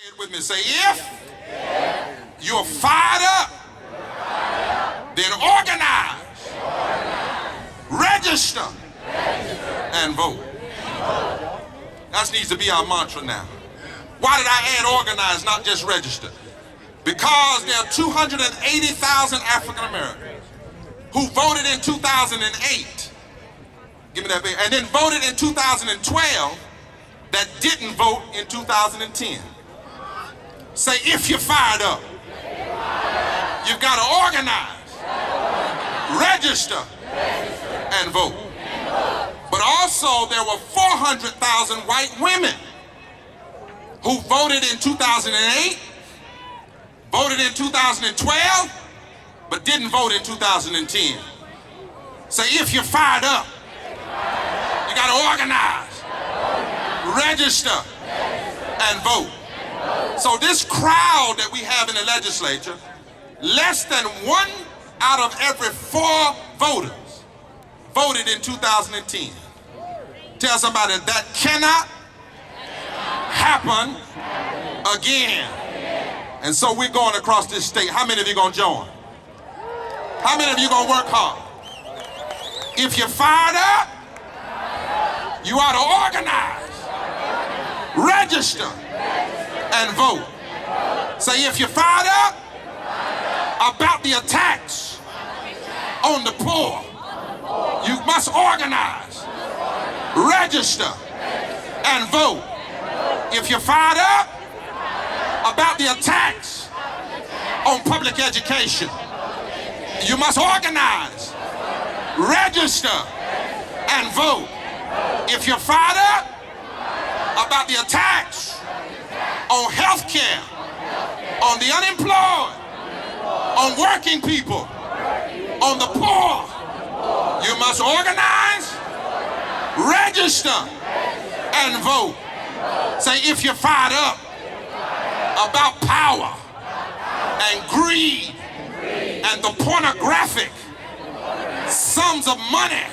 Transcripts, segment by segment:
Say it with me. Say, if you're fired up, then organize, register, and vote. That needs to be our mantra now. Why did I add organize, not just register? Because there are 280,000 African Americans who voted in 2008. Give me that baby. And then voted in 2012 that didn't vote in 2010. Say, if you're fired up, you've got to organize, register, and vote. But also there were 400,000 white women who voted in 2008, voted in 2012, but didn't vote in 2010. Say, if you're fired up, you got to organize, register, and vote. So this crowd that we have in the legislature, less than 1 out of every 4 voters voted in 2010. Tell somebody that cannot happen again. And so we're going across this state. How many of you going to join? How many of you going to work hard? If you're fired up, you ought to organize, register, and vote. Say, if you're fired up about the attacks on the poor, you must organize, register, and vote. If you're fired up about the attacks on public education, you must organize, register, and vote. If you're fired up about the attacks on health care, on the unemployed, on working people, on the poor, you must organize, register, and vote. Say, if you're fired up about power and greed and the pornographic sums of money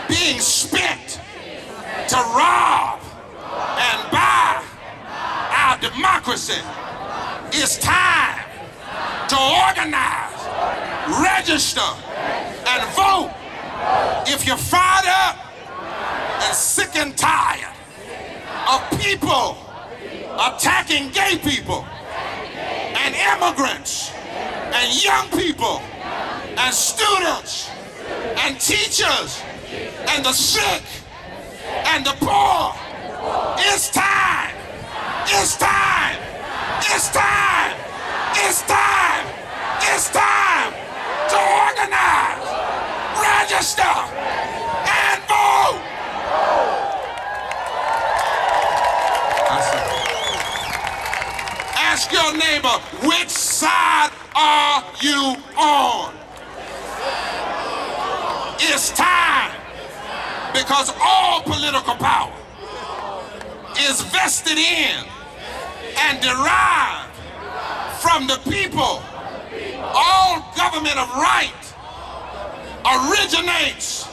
being spent to rob and buy our democracy, it's time to organize, register, and vote. If you're fired up and sick and tired of people attacking gay people and immigrants and young people and students and teachers and the sick and the poor, it's time, it's time, it's time, it's time, it's time to organize, register, and vote. Ask your neighbor, which side are you on? It's time, because all political power is vested in and derived from the people. All government of right originates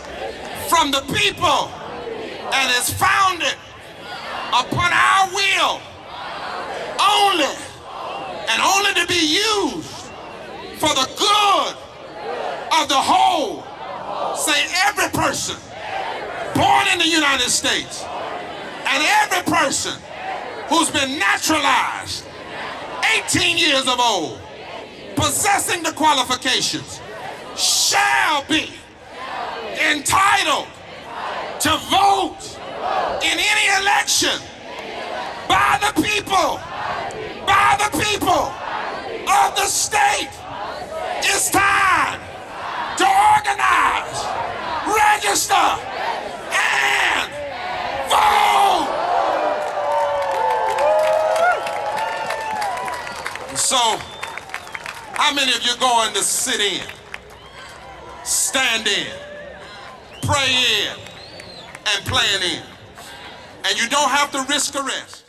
from the people and is founded upon our will only, and only to be used for the good of the whole. Say, every person born in the United States and every person who's been naturalized 18 years of old, possessing the qualifications, shall be entitled to vote in any election by the people of the state. It's time to organize, register, and vote. So, how many of you going to sit in, stand in, pray in, and plan in? And you don't have to risk arrest.